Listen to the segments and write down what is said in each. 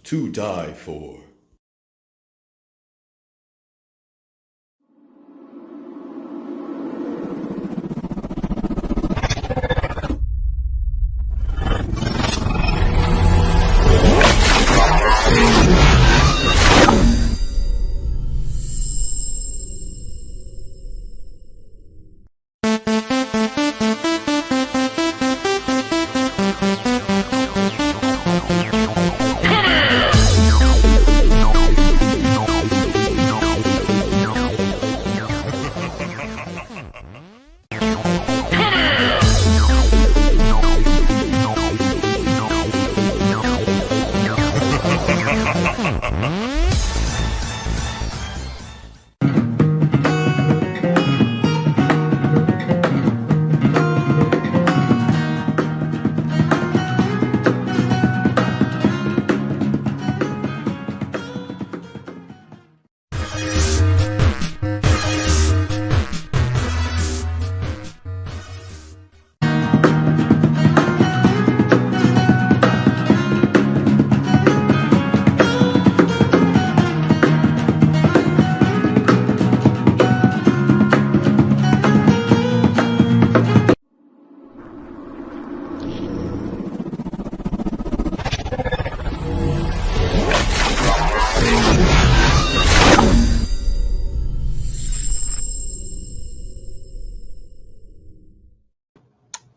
to die for.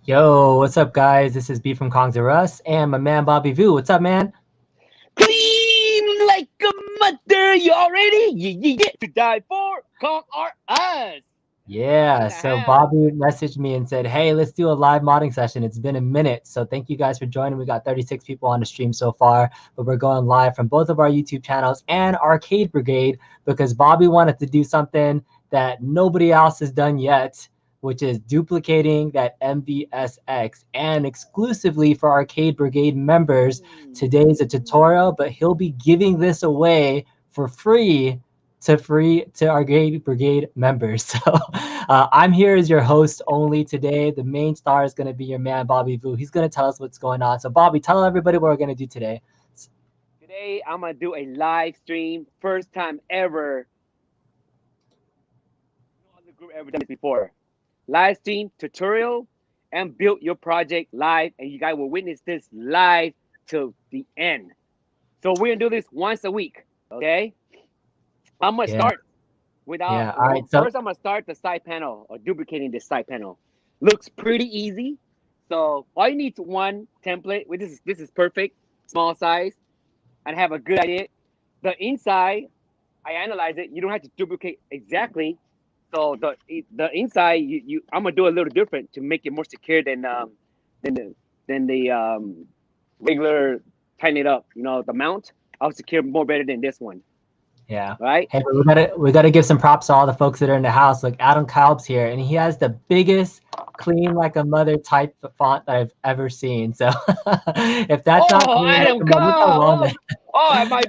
Yo, what's up, guys? This is B from Kongs R Us and my man Bobby Vu. What's up, man? Clean like a mother. You already? You get to die for Kong R Us. Yeah, so Bobby messaged me and said, hey, let's do a live modding session. It's been a minute. So thank you guys for joining. We got 36 people on the stream so far, but we're going live from both of our YouTube channels and Arcade Brigade because Bobby wanted to do something that nobody else has done yet, which is duplicating that MVSX, and exclusively for Arcade Brigade members. Today's a tutorial, but he'll be giving this away for free to Arcade Brigade members. So I'm here as your host only today. The main star is going to be your man Bobby Vu. He's going to tell us what's going on. So Bobby, tell everybody what we're going to do today. Today I'm gonna do a live stream, first time ever. No other group ever done this before. Live stream tutorial and build your project live, and you guys will witness this live to the end. So we're gonna do this once a week. Okay. I'm gonna start without. All right, so first, I'm gonna start the side panel or duplicating this side panel. Looks pretty easy. So all you need is one template. This is perfect, small size, and have a good idea. The inside, I analyze it. You don't have to duplicate exactly. So the inside, I'm gonna do a little different to make it more secure than the regular tighten it up. You know, the mount. I'll secure more better than this one. Yeah. Right. Hey, we gotta give some props to all the folks that are in the house. Like Adam Kalb's here, and he has the biggest clean like a mother type font that I've ever seen. So if that's not clean, Adam Kalb.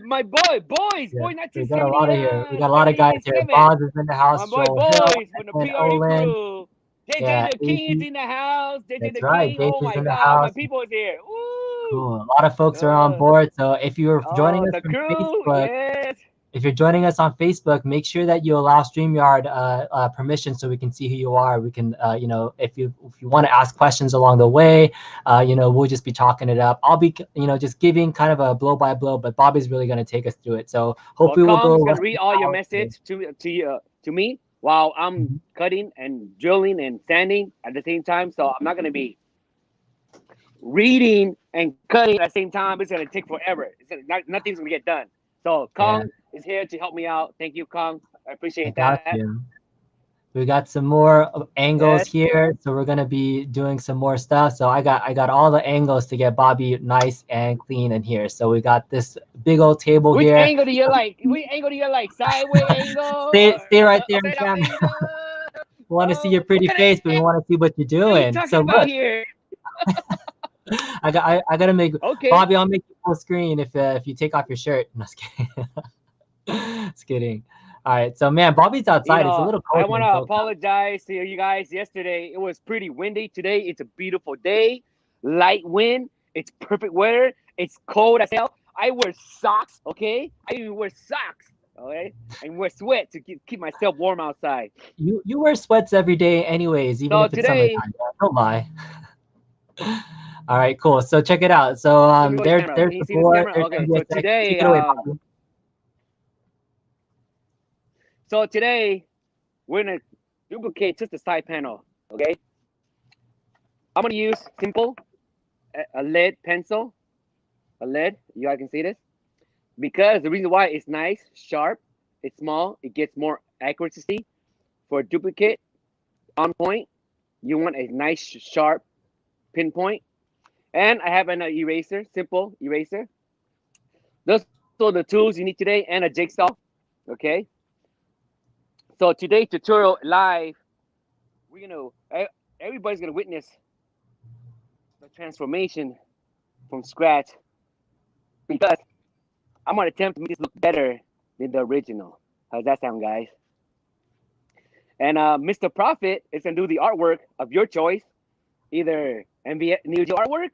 My boys. Yeah, 1978. we got a lot of here. We got a lot of guys here. Boz is in the house. My Joel boys Hill, from the PRE Olin. crew. JJ the King is in the house. JJ That's the right. King. Oh JJ's my in the God, house. my people is here. Woo! Cool. A lot of folks are on board. So if you're joining us the from crew, Facebook, yes. if you're joining us on Facebook, make sure that you allow StreamYard permission so we can see who you are. We can, you know, if you want to ask questions along the way, you know, we'll just be talking it up. I'll be, you know, just giving kind of a blow by blow, but Bobby's really going to take us through it. So hopefully we'll go. Gonna read all your message to me while I'm cutting and drilling and sanding at the same time. So I'm not going to be reading and cutting at the same time. It's going to take forever. Nothing's going to get done. So Kong is here to help me out. Thank you, Kong. I appreciate that. We got some more angles here, so we're gonna be doing some more stuff. So I got all the angles to get Bobby nice and clean in here. So we got this big old table here. Which angle do you like? Sideways angle? Stay right there in camera. We want to see your pretty face, but we want to see what you're doing. So look. Here? I gotta make Bobby. I'll make you full screen if you take off your shirt. No, just kidding. Just kidding. All right, so man, Bobby's outside. It's a little cold. I want to apologize to you guys. Yesterday it was pretty windy. Today it's a beautiful day. Light wind. It's perfect weather. It's cold as hell. I wear socks, okay? I even wear socks, okay? And wear sweat to keep myself warm outside. You wear sweats every day anyways, even So if it's today, summertime. Don't lie. All right, cool. So check it out. So let me go to there's camera. there's Can you the see this board. camera? There's Okay, so MVSX. Take today, it away, Bobby. we're gonna duplicate just the side panel, okay? I'm gonna use simple a lead pencil, a lead. You guys can see this because the reason why it's nice, sharp, it's small, it gets more accuracy for a duplicate on point. You want a nice sharp pinpoint, and I have an eraser, simple eraser. Those are the tools you need today, and a jigsaw. Okay. So today's tutorial live, we're everybody's gonna witness the transformation from scratch because I'm gonna attempt to make this look better than the original. How's that sound, guys? And Mr. Profit is gonna do the artwork of your choice, either Neo-Geo artwork,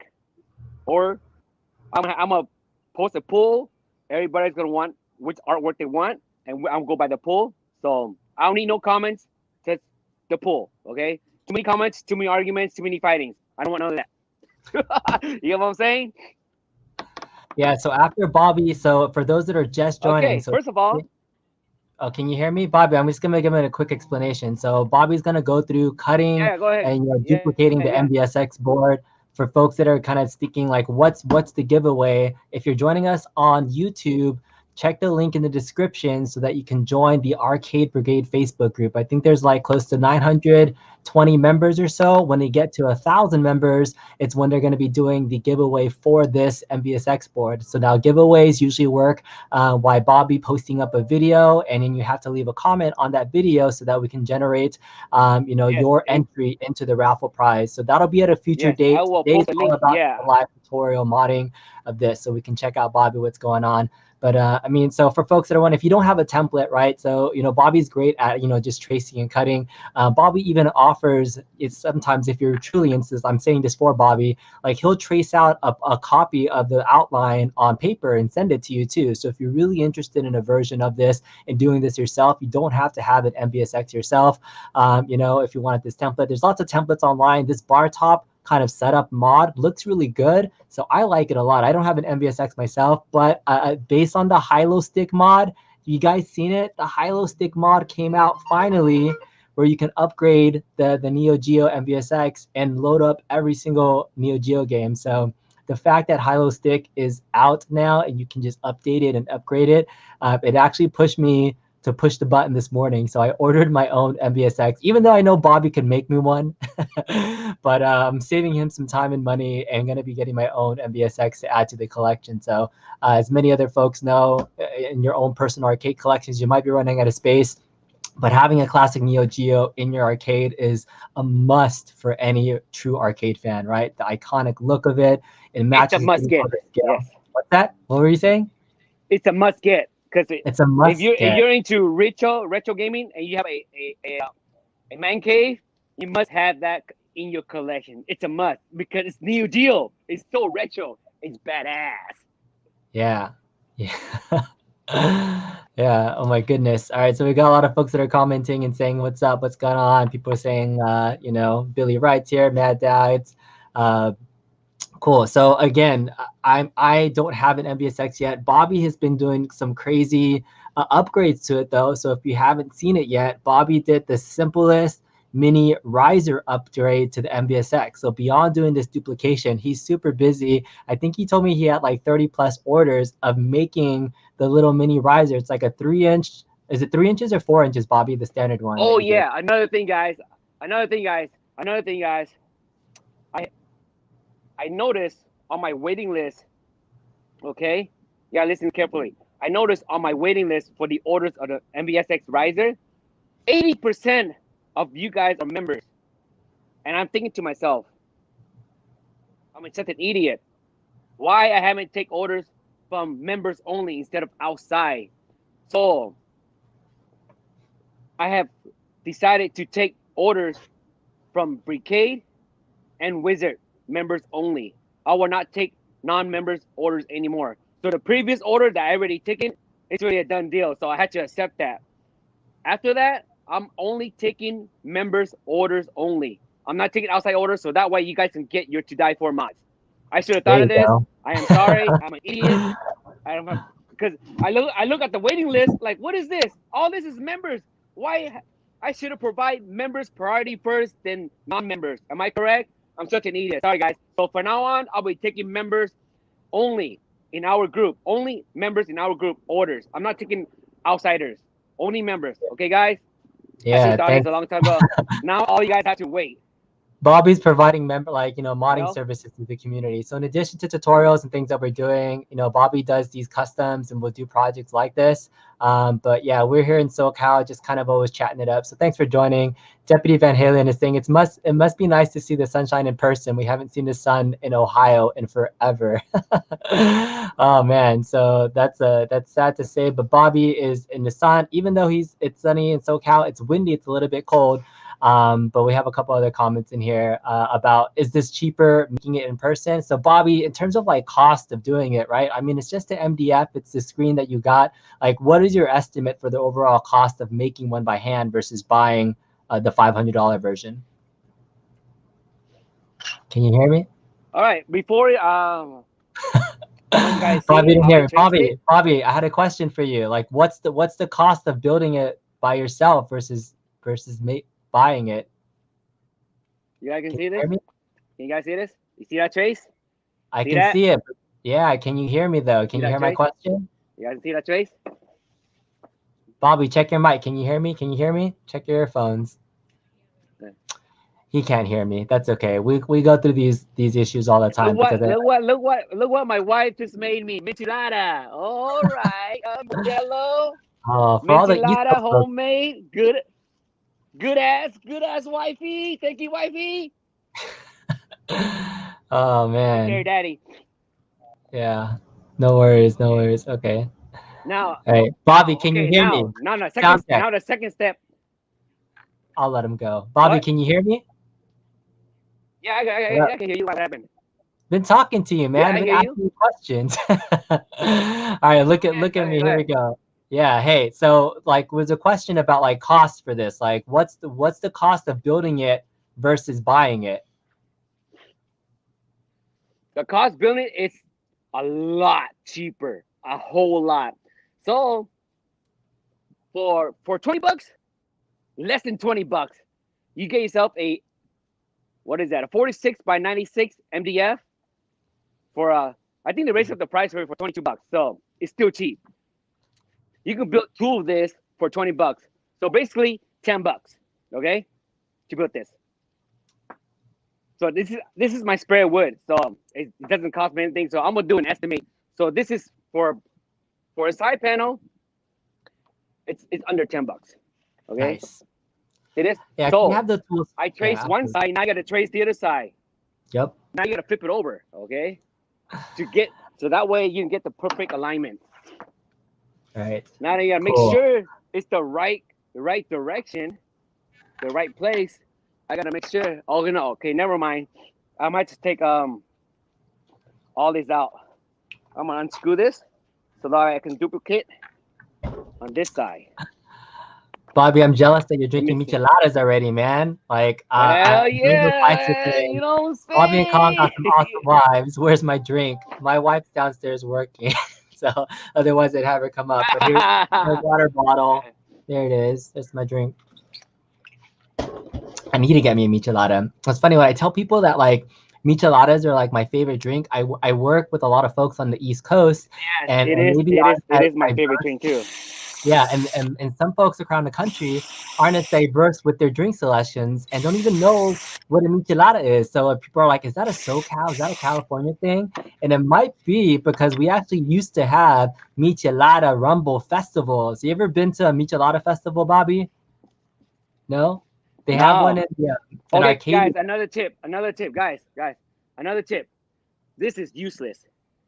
or I'm gonna post a poll. Everybody's gonna want which artwork they want, and I'm gonna go by the poll. So I don't need no comments, just the poll. Okay? Too many comments, too many arguments, too many fightings. I don't want none of that. You know what I'm saying? Yeah. So after Bobby, so for those that are just joining, Okay. so First of all, oh, can you hear me, Bobby? I'm just gonna give it a quick explanation. So Bobby's gonna go through cutting yeah, go ahead. and Yeah, duplicating the yeah. MVSX board for folks that are kind of thinking like, what's the giveaway? If you're joining us on YouTube, check the link in the description so that you can join the Arcade Brigade Facebook group. I think there's like close to 920 members or so. When they get to 1,000 members, it's when they're going to be doing the giveaway for this MVSX board. So now giveaways usually work by Bobby posting up a video, and then you have to leave a comment on that video so that we can generate, Yes, your entry into the raffle prize. So that'll be at a future yes. I date. will Today's post a all link. about Yeah. the live tutorial modding of this, so we can check out Bobby what's going on. But I mean, so for folks that are wondering, if you don't have a template, right? So Bobby's great at just tracing and cutting. Bobby even offers it's sometimes if you're truly insist. I'm saying this for Bobby, like he'll trace out a copy of the outline on paper and send it to you too. So if you're really interested in a version of this and doing this yourself, you don't have to have an MVSX yourself. If you wanted this template, there's lots of templates online. This bar top kind of setup mod looks really good, so I like it a lot. I don't have an MVSX myself, but based on the Hilo stick mod, you guys seen it? The Hilo stick mod came out finally, where you can upgrade the Neo-Geo MVSX and load up every single Neo-Geo game. So the fact that Hilo stick is out now and you can just update it and upgrade it, it actually pushed me to push the button this morning. So I ordered my own MVSX, even though I know Bobby could make me one. But I'm saving him some time and money and going to be getting my own MVSX to add to the collection. So as many other folks know, in your own personal arcade collections, you might be running out of space. But having a classic Neo Geo in your arcade is a must for any true arcade fan, right? The iconic look of it, it It's a matches must any get. sort of scale. Yes. What's that? What were you saying? It's a must get because It's a if must get. you're into retro gaming and you have a man cave, you must have that in your collection. It's a must because it's Neo Geo. It's so retro. It's badass. Yeah. Yeah. Yeah. Oh my goodness. All right. So we got a lot of folks that are commenting and saying, what's up? What's going on? People are saying, Billy Wright's here, Mad Dads. Uh, cool. So again, I don't have an MVSX yet. Bobby has been doing some crazy upgrades to it though. So if you haven't seen it yet, Bobby did the simplest mini riser upgrade to the MVSX. So beyond doing this duplication, he's super busy. I think he told me he had like 30 plus orders of making the little mini riser. It's like a 3-inch. Is it 3 inches or 4 inches, Bobby? The standard one that Oh you did. yeah, another thing, guys. Another thing, guys. Another thing, guys. I noticed on my waiting list. Okay, yeah, listen carefully. I noticed on my waiting list for the orders of the MVSX riser, 80% of you guys are members, and I'm thinking to myself, I'm such an idiot. Why I haven't take orders from members only instead of outside? So I have decided to take orders from Brigade and Wizard members only. I will not take non-members orders anymore. So the previous order that I already taken, it's really a done deal. So I had to accept that. After that, I'm only taking members' orders only. I'm not taking outside orders, so that way you guys can get your to die for mods. I should have There thought of you this. go. I am sorry. I'm an idiot. I don't have, because I look at the waiting list like, what is this? All this is members. Why? I should have provided members priority first, then non-members. Am I correct? I'm such an idiot. Sorry, guys. So from now on, I'll be taking members only in our group. Only members in our group orders. I'm not taking outsiders. Only members. Okay, guys? I should Yeah, have thought of this thanks. a long time ago. Now all you guys have to wait. Bobby's providing You modding know? services to the community. So in addition to tutorials and things that we're doing, Bobby does these customs and we'll do projects like this. But yeah, we're here in SoCal, just kind of always chatting it up. So thanks for joining. Deputy Van Halen is saying it must be nice to see the sunshine in person. We haven't seen the sun in Ohio in forever. Oh man, so that's sad to say. But Bobby is in the sun, even though it's sunny in SoCal. It's windy. It's a little bit cold. But we have a couple other comments in here about, is this cheaper making it in person? So Bobby, in terms of like cost of doing it, right? I mean, it's just an MDF. It's the screen that you got. Like, what is your estimate for the overall cost of making one by hand versus buying the $500 version? Can you hear me? All right. Before once you guys see Bobby it, didn't I'll hear be me. changing it. Bobby, I had a question for you. Like, what's the cost of building it by yourself versus buying it? You guys can Can see you this? hear me? Can you guys see this? You see that trace? I See can that? see it. But yeah, can you hear me though? Can See you that hear my trace? question? You guys see that trace? Bobby, check your mic. Can you hear me? Can you hear me? Check your earphones. Yeah. He can't hear me. That's okay. We go through these issues all the time because Look what my wife just made me. Michelada. All right. Modelo. for all the East Michelada, Coast folks. homemade. Good ass wifey. Thank you, wifey. Oh Okay, man. daddy. Yeah. No worries. No worries. Okay. Now, All right. Bobby, can you okay, hear me? Sound check. now the second step. I'll let him go. Bobby, What? can you hear me? Yeah, I can hear you. What happened? Been talking to you, Yeah, man. I I've been hear you. asking you questions. All right, look at Okay, me. go Here we ahead. go. Yeah, hey. So like was a question about like cost for this. Like what's the cost of building it versus buying it? The cost building is a lot cheaper, a whole lot. So for $20, less than $20, you get yourself a what is that? A 46 by 96 MDF for I think they raised up the price for $22. So it's still cheap. You can build two of this for $20. So basically $10. Okay, to build this. So this is my spare wood. So it doesn't cost me anything. So I'm gonna do an estimate. So this is for a side panel. It's under $10. Okay, Nice. it is. Yeah, can you So have the tools? I trace Yeah, one absolutely. side. Now I got to trace the other side. Yep. Now you got to flip it over. Okay, so that way you can get the perfect alignment. All right. Now you got to make Cool. sure it's the right direction, the right place. I got to make sure. Oh no, okay, never mind. I might just take all these out. I'm gonna unscrew this so that I can duplicate on this side. Bobby, I'm jealous that you're Let me drinking see. micheladas already, man. Like Hell those advice you're yeah! saying. You know what I'm Bobby and Kong got saying? some awesome wives. Where's my drink? My wife's downstairs working. So otherwise I'd have her come up. But here's my water bottle. There it is. That's my drink. I need to get me a michelada. It's funny when I tell people that like micheladas are like my favorite drink. I work with a lot of folks on the East Coast, Yes, and it is. maybe aren't It as is my favorite diverse. drink too. Yeah, and some folks around the country aren't as diverse with their drink selections and don't even know what a michelada is. So people are like, is that a SoCal? Is that a California thing? And it might be because we actually used to have michelada rumble festivals. You ever been to a michelada festival, Bobby? No? They have one No. in Okay, Arcadia. guys. Another tip. Guys. Another tip. This is useless.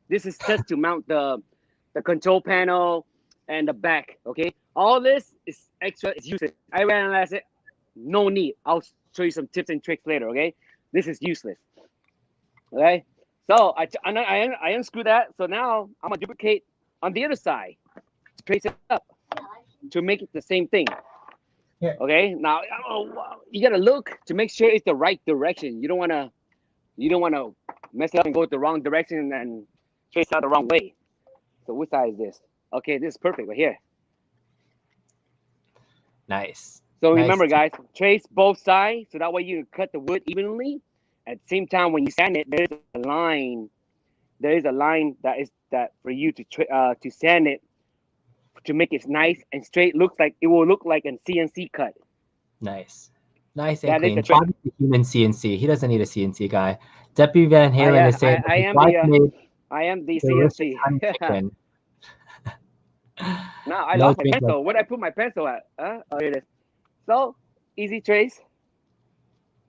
This is just to mount the control panel and the back. Okay. All this is extra. It's useless. I realized it. No need. I'll show you some tips and tricks later. Okay. This is useless. Okay. So I unscrew that. So now I'm gonna duplicate on the other side to trace it up to make it the same thing. Here. Okay. Now you gotta look to make sure it's the right direction. You don't wanna mess it up and go the wrong direction and trace out the wrong way. So which side is this? Okay, this is perfect right here. Nice. So Nice. remember, guys, trace both sides so that way you can cut the wood evenly. At the same time, when you sand it, there is a line. There is a line that for you to sand it to make it nice and straight. Looks like it will look like a CNC cut. Nice. Nice and That is clean. the trick. Bobby's the human CNC. He doesn't need a CNC guy. Deputy Van Halen is saying I his am wife made I am the delicious CNC. honey chicken. Now I No lost my drink pencil. Where'd I put my pencil at? Oh, here it is. So easy trace.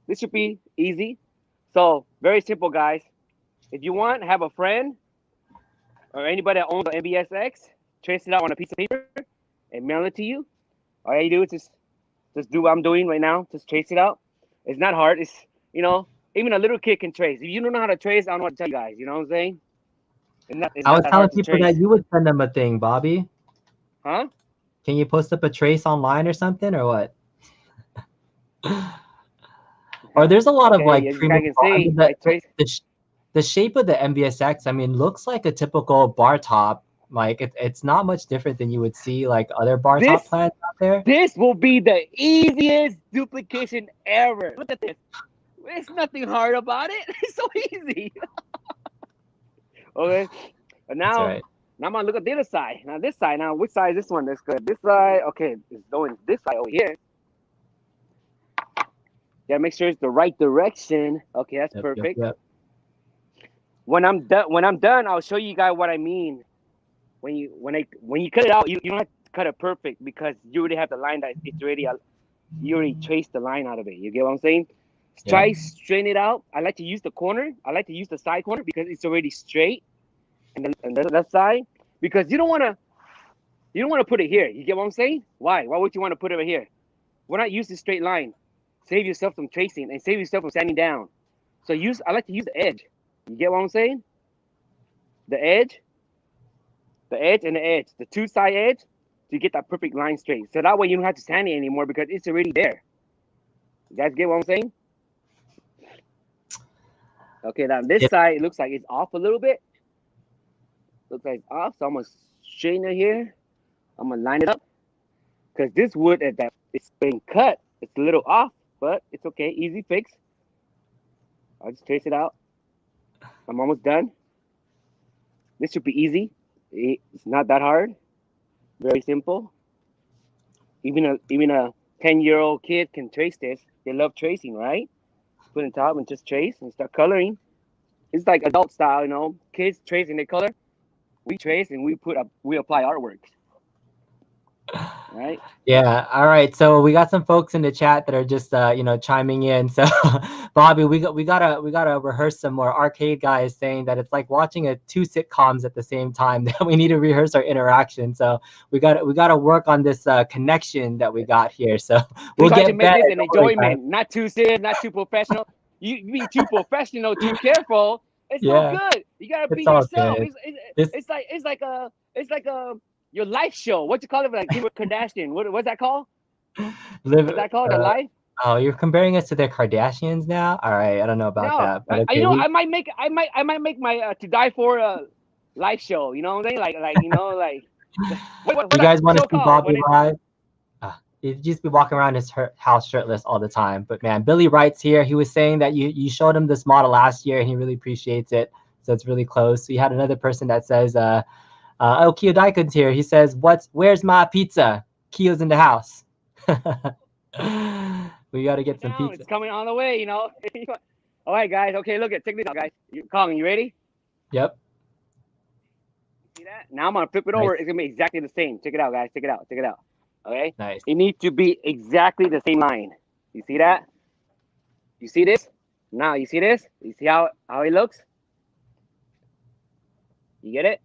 This should be easy. So very simple, guys. If you want, have a friend or anybody that owns an MVSX, trace it out on a piece of paper and mail it to you. All you do is just do what I'm doing right now. Just trace it out. It's not hard. It's, even a little kid can trace. If you don't know how to trace, I don't know what to tell you guys. You know what I'm saying? I was telling people that you would send them a thing, Bobby. Huh? Can you post up a trace online or something, or what? Or there's a lot of like the shape of the MVSX. I mean, looks like a typical bar top. Like it's not much different than you would see like other bar top plans out there. This will be the easiest duplication ever. Look at this. There's nothing hard about it. It's so easy. Okay. But now I'm gonna look at the other side. Now this side. Now which side is this one? That's good. This side. Okay, it's going this side over here. Gotta make sure it's the right direction. Okay, that's perfect. Yep. When I'm done, I'll show you guys what I mean. When you cut it out, you don't have to cut it perfect because you already have the line that it's already you already traced the line out of it. You get what I'm saying? Try straighten it out. I like to use the corner. I like to use the side corner because it's already straight, and the left side because you don't want to put it here. You get what I'm saying? Why? Why would you want to put it right here? Why not use the straight line? Save yourself from tracing and save yourself from sanding down. So I like to use the edge. You get what I'm saying? The edge and the edge, the two side edge, to get that perfect line straight. So that way you don't have to sand it anymore because it's already there. You guys get what I'm saying? Okay, now this side it looks like it's off a little bit. Looks like it's off, so I'm gonna straighten it here. I'm gonna line it up because this wood that it's been cut, it's a little off, but it's okay, easy fix. I'll just trace it out. I'm almost done. This should be easy. It's not that hard. Very simple. Even a 10-year-old kid can trace this. They love tracing, right? Put on top and just trace and start coloring. It's like adult style, Kids trace and they color. We trace and we apply artwork. Right? Yeah. All right. So we got some folks in the chat that are just chiming in. So Bobby, we gotta rehearse some more. Arcade guy is saying that it's like watching two sitcoms at the same time. That we need to rehearse our interaction. So we gotta work on this connection that we got here. So we'll get better. Make this an enjoyment, not too serious, not too professional. You be too professional, too careful. It's no good. You gotta be yourself. It's like a your life show. What you call it? Like Kim Kardashian. What's that called? What's that called? The life? Oh, you're comparing us to the Kardashians now? All right, I don't know about that. But okay, I might make my to die for live show. You know what I'm saying? Like. You guys want to see Bobby live? He'd just be walking around his house shirtless all the time. But man, Billy writes here. He was saying that you showed him this model last year, and he really appreciates it. So it's really close. So you had another person that says, Kyo Daikun's here. He says, where's my pizza? Kyo's in the house. We got to get some pizza. It's coming on the way, All right, guys. Okay, check this out, guys. Colin, you ready? Yep. See that? Now I'm going to flip it over. It's going to be exactly the same. Check it out, guys. Check it out. Okay? Nice. It needs to be exactly the same line. You see that? You see this? Now, you see this? You see how it looks? You get it?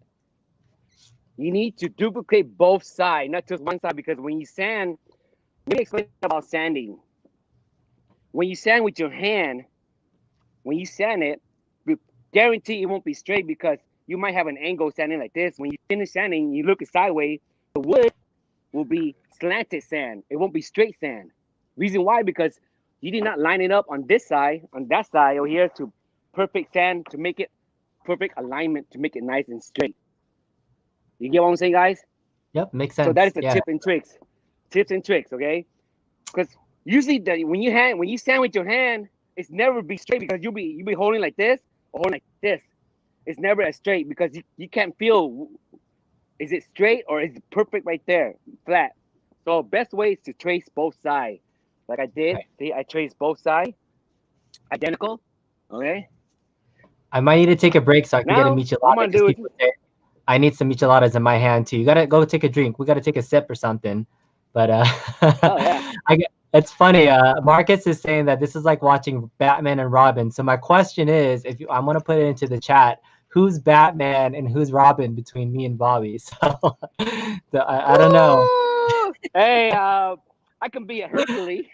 You need to duplicate both sides, not just one side, because when you sand, let me explain about sanding. When you sand with your hand, when you sand it, guarantee it won't be straight because you might have an angle sanding like this. When you finish sanding, you look sideways, the wood will be slanted sand. It won't be straight sand. Reason why? Because you did not line it up on this side, on that side over here to perfect sand to make it perfect alignment to make it nice and straight. You get what I'm saying, guys? Yep, makes sense. So that is the yeah. tip and tricks. Tips and tricks, okay? Because usually when you sand with your hand, it's never be straight because you'll be holding like this or holding like this. It's never as straight because you can't feel is it straight or is it perfect right there, flat. So best way is to trace both sides. Like I did. Right. See, I traced both sides. Identical. Okay. I might need to take a break so I can get a Now, michelada. what I'm gonna do is I need some micheladas in my hand too. You gotta go take a drink. We gotta take a sip or something. But oh yeah. it's funny. Marcus is saying that this is like watching Batman and Robin. So my question is, I'm gonna put it into the chat. Who's Batman and who's Robin between me and Bobby? So I don't know. Hey, I can be a Hercules.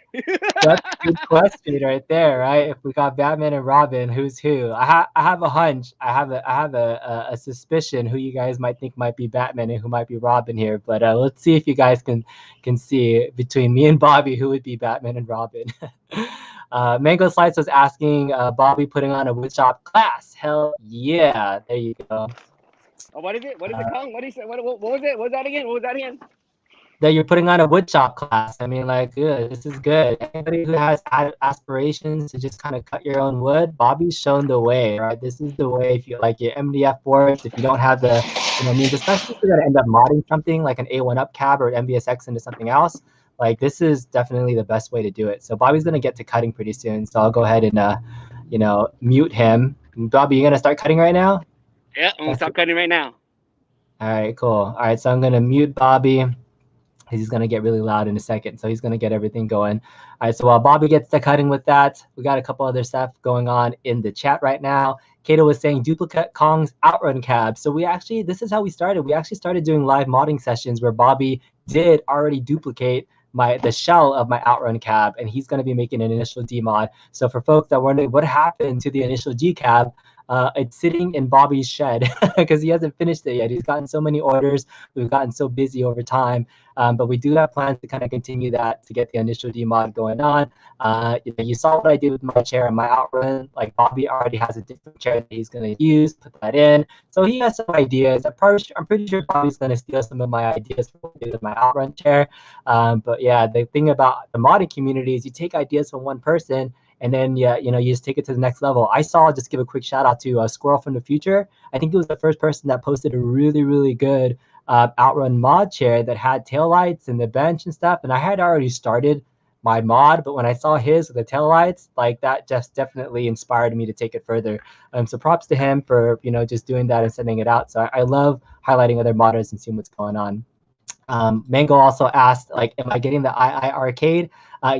That's a good question right there, right? If we got Batman and Robin, who's who? I have a hunch. I have a suspicion who you guys might think might be Batman and who might be Robin here. But let's see if you guys can see between me and Bobby who would be Batman and Robin. Mango Slice was asking Bobby putting on a woodshop class. Hell yeah! There you go. Oh, what is it? What is it, Kong? What is it? What was it? What was that again? What was that again? That you're putting on a woodshop class. I mean, like, good. This is good. Anybody who has aspirations to just kind of cut your own wood, Bobby's shown the way, right? This is the way. If you like your MDF boards, if you don't have the, means especially if you're gonna end up modding something like an A1 up cab or MVSX into something else, like this is definitely the best way to do it. So Bobby's gonna get to cutting pretty soon. So I'll go ahead and, mute him. Bobby, you gonna start cutting right now? Yeah, I'm gonna start cutting right now. All right, cool. All right, so I'm gonna mute Bobby. He's going to get really loud in a second. So he's going to get everything going. All right. So while Bobby gets the cutting with that, we got a couple other stuff going on in the chat right now. Kato was saying duplicate Kong's outrun cab. So this is how we started. We actually started doing live modding sessions where Bobby did already duplicate the shell of my outrun cab, and he's going to be making an initial D mod. So for folks that wondering what happened to the initial G cab, it's sitting in Bobby's shed because he hasn't finished it yet. He's gotten so many orders. We've gotten so busy over time. But we do have plans to kind of continue that to get the initial D-mod going on. You saw what I did with my chair and my outrun. Like Bobby already has a different chair that he's going to use, put that in. So he has some ideas. I'm pretty sure Bobby's going to steal some of my ideas for what I did with my outrun chair. But yeah, the thing about the modding community is you take ideas from one person and then you just take it to the next level. Just give a quick shout out to Squirrel from the Future. I think he was the first person that posted a really, really good outrun mod chair that had taillights and the bench and stuff. And I had already started my mod, but when I saw his with the taillights, like that just definitely inspired me to take it further. So props to him for, just doing that and sending it out. So I love highlighting other modders and seeing what's going on. Mango also asked, like, am I getting the II arcade?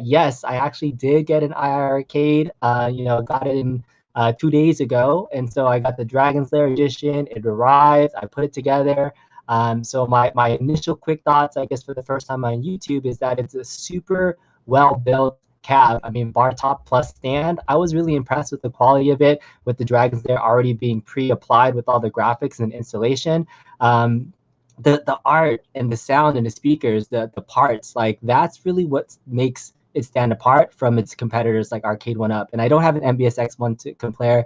Yes, I actually did get an II arcade. Got it in 2 days ago. And so I got the Dragon's Lair edition. It arrived. I put it together. So my initial quick thoughts, I guess, for the first time on YouTube is that it's a super well-built cab. I mean, bar top plus stand. I was really impressed with the quality of it, with the Dragon's Lair already being pre-applied with all the graphics and installation. The art and the sound and the speakers, the parts, like that's really what makes it stand apart from its competitors like Arcade 1UP. And I don't have an MVSX one to compare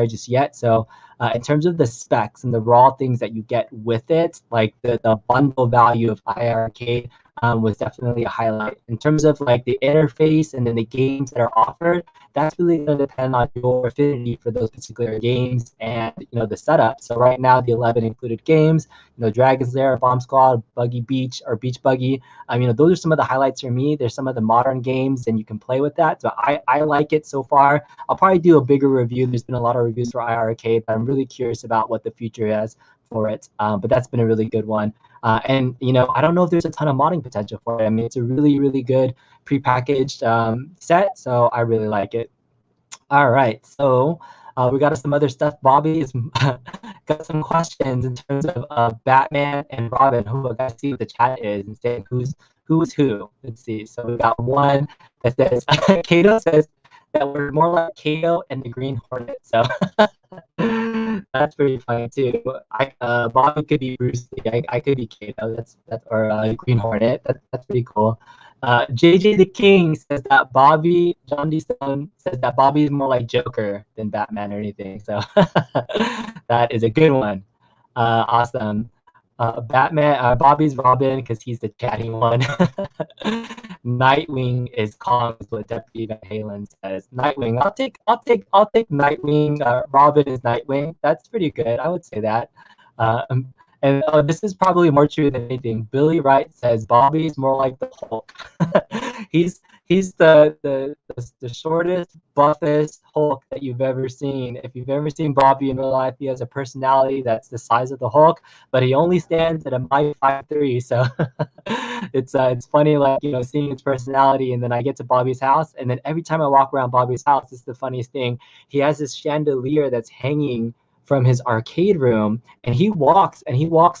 just yet. So in terms of the specs and the raw things that you get with it, like the bundle value of II Arcade was definitely a highlight. In terms of like the interface and then the games that are offered, that's really going to depend on your affinity for those particular games and the setup. So right now the 11 included games, Dragon's Lair, Bomb Squad, Buggy Beach, or Beach Buggy. Those are some of the highlights for me. There's some of the modern games and you can play with that. So I like it so far. I'll probably do a bigger review. There's been a lot of reviews for II Arcade, but I'm really curious about what the future has for it. But that's been a really good one. And I don't know if there's a ton of modding potential for it. I mean, it's a really, really good prepackaged set, so I really like it. All right, so we got some other stuff. Bobby's got some questions in terms of Batman and Robin. Who I gotta see what the chat is and saying who's who. Let's see. So we got one that says Kato says that were more like Kato and the Green Hornet. So that's pretty funny too. Bobby could be Bruce Lee. I could be Kato. That's or Green Hornet. That's pretty cool. JJ the King says that John D. Stone says that Bobby is more like Joker than Batman or anything. So that is a good one. Awesome. Bobby's Robin because he's the chatty one. Nightwing is Kong, is what Deputy Van Halen says. Nightwing, I'll take Nightwing. Robin is Nightwing. That's pretty good. I would say that. And this is probably more true than anything. Billy Wright says Bobby's more like the Hulk. he's the shortest, buffest Hulk that you've ever seen. If you've ever seen Bobby in real life, he has a personality that's the size of the Hulk, but he only stands at a mighty 5'3". So it's funny, like, you know, seeing his personality. And then I get to Bobby's house, and then every time I walk around Bobby's house, it's the funniest thing. He has this chandelier that's hanging from his arcade room, and he walks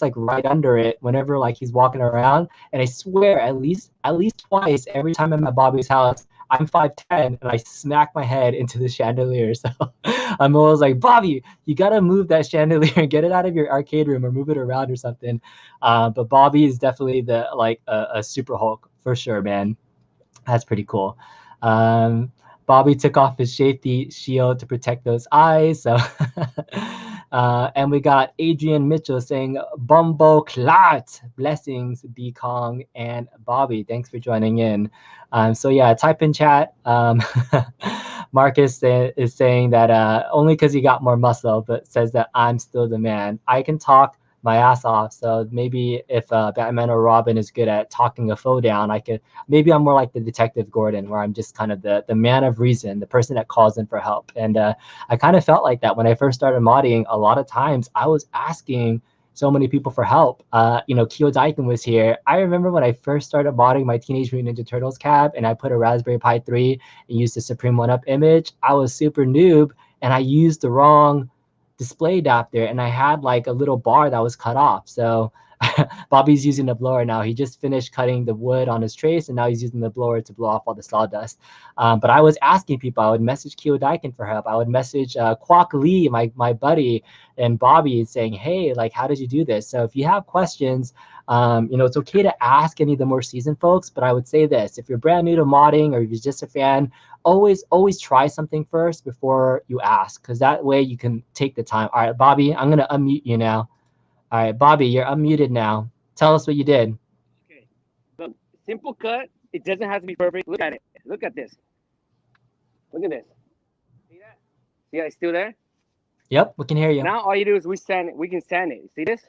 like right under it whenever like he's walking around. And I swear at least twice every time I'm at Bobby's house, I'm 5'10", and I smack my head into the chandelier. So I'm always like, Bobby, you gotta move that chandelier, get it out of your arcade room or move it around or something. But Bobby is definitely a Super Hulk for sure, man. That's pretty cool. Bobby took off his safety shield to protect those eyes. So, and we got Adrian Mitchell saying, "Bumbo Clat, blessings, B Kong and Bobby. Thanks for joining in." So yeah, type in chat. Marcus is saying that only because he got more muscle, but says that I'm still the man. I can talk my ass off. So maybe if Batman or Robin is good at talking a foe down, maybe I'm more like the Detective Gordon, where I'm just kind of the man of reason, the person that calls in for help. And I kind of felt like that when I first started modding. A lot of times I was asking so many people for help. Kyo Daikin was here. I remember when I first started modding my Teenage Mutant Ninja Turtles cab, and I put a Raspberry Pi 3 and used the Supreme 1-Up image. I was super noob, and I used the wrong display adapter, and I had like a little bar that was cut off. So Bobby's using the blower now. He just finished cutting the wood on his trace, and now he's using the blower to blow off all the sawdust. But I was asking people. I would message Kyo Daikin for help. I would message Kwok Lee, my buddy, and Bobby, saying, hey, like, how did you do this? So if you have questions, it's okay to ask any of the more seasoned folks. But I would say this: if you're brand new to modding or you're just a fan, always try something first before you ask, because that way you can take the time. All right, Bobby, I'm going to unmute you now. All right, Bobby, you're unmuted now. Tell us what you did. Okay. Look, simple cut. It doesn't have to be perfect. Look at it. Look at this. Look at this. See that? See how it's still there? Yep, we can hear you. Now all you do is we can sand it. See this?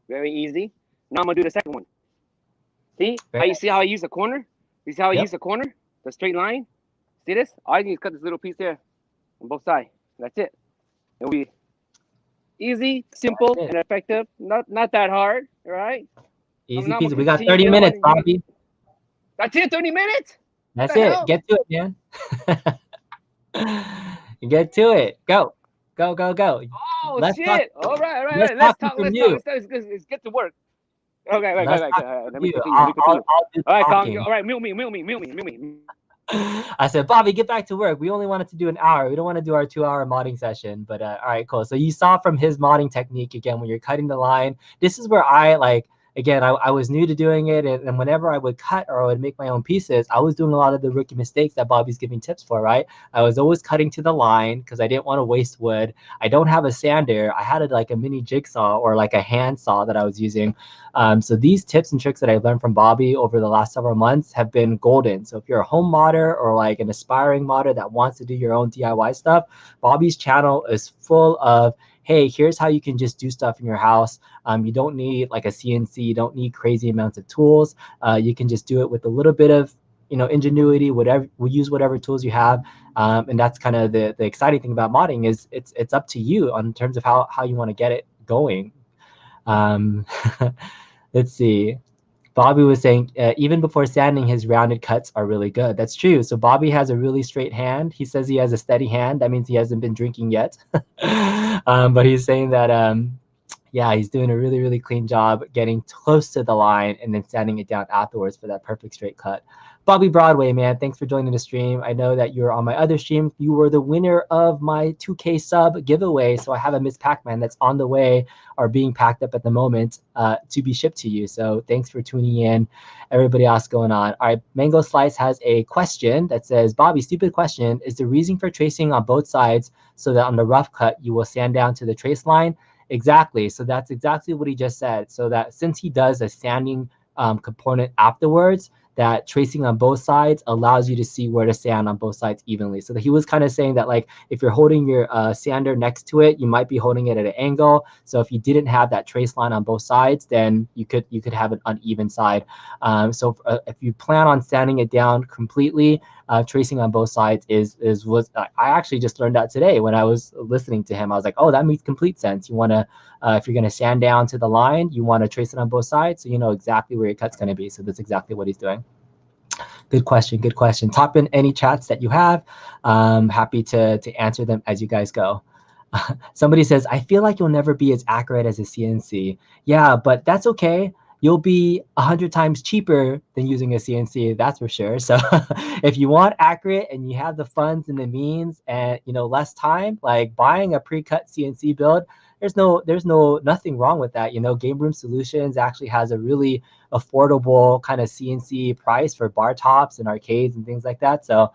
Very easy. Now I'm going to do the second one. See? You see how I use the corner? You see how I use the corner? The straight line? See this? All I need is cut this little piece here on both sides. That's it. It'll be easy, simple, and effective. Not that hard, all right? Easy peasy. We got 30 minutes, Bobby. That's it, 30 minutes? That's it. Hell? Get to it, man. Get to it. Go. Go. Oh, shit. All right. Let's talk. Let's get to work. Okay. Let me continue. All right, Kong. All right, mute me. I said, Bobby, get back to work. We only wanted to do an hour. We don't want to do our 2-hour modding session. But all right, cool. So you saw from his modding technique, again, when you're cutting the line, this is where I was new to doing it. And whenever I would cut or I would make my own pieces, I was doing a lot of the rookie mistakes that Bobby's giving tips for, right? I was always cutting to the line because I didn't want to waste wood. I don't have a sander. I had a mini jigsaw or like a hand saw that I was using. So these tips and tricks that I learned from Bobby over the last several months have been golden. So if you're a home modder or like an aspiring modder that wants to do your own DIY stuff, Bobby's channel is full of, hey, here's how you can just do stuff in your house. You don't need like a CNC. You don't need crazy amounts of tools. You can just do it with a little bit of, ingenuity. We'll use whatever tools you have. And that's kind of the exciting thing about modding is it's up to you in terms of how you want to get it going. Let's see. Bobby was saying even before sanding, his rounded cuts are really good. That's true. So Bobby has a really straight hand. He says he has a steady hand. That means he hasn't been drinking yet. But he's saying that, he's doing a really, really clean job getting close to the line and then sanding it down afterwards for that perfect straight cut. Bobby Broadway, man, thanks for joining the stream. I know that you're on my other stream. You were the winner of my 2K sub giveaway. So I have a Miss Pac-Man that's on the way or being packed up at the moment to be shipped to you. So thanks for tuning in. Everybody else going on. All right, Mango Slice has a question that says, Bobby, stupid question. Is the reason for tracing on both sides so that on the rough cut, you will sand down to the trace line? Exactly. So that's exactly what he just said. So that since he does a sanding component afterwards, that tracing on both sides allows you to see where to sand on both sides evenly. So that he was kind of saying that, like, if you're holding your sander next to it, you might be holding it at an angle. So if you didn't have that trace line on both sides, then you could have an uneven side. So if you plan on sanding it down completely, tracing on both sides was I actually just learned that today when I was listening to him. I was like, oh, that makes complete sense. You want to if you're going to sand down to the line, you want to trace it on both sides, so you know exactly where your cut's going to be. So that's exactly what he's doing. Good question. Good question. Top in any chats that you have. Happy to answer them as you guys go. Somebody says, I feel like you'll never be as accurate as a CNC. Yeah, but that's okay. You'll be 100 times cheaper than using a CNC, that's for sure. So if you want accurate and you have the funds and the means and less time, like buying a pre-cut CNC build, there's nothing wrong with that. Game Room Solutions actually has a really affordable kind of CNC price for bar tops and arcades and things like that. So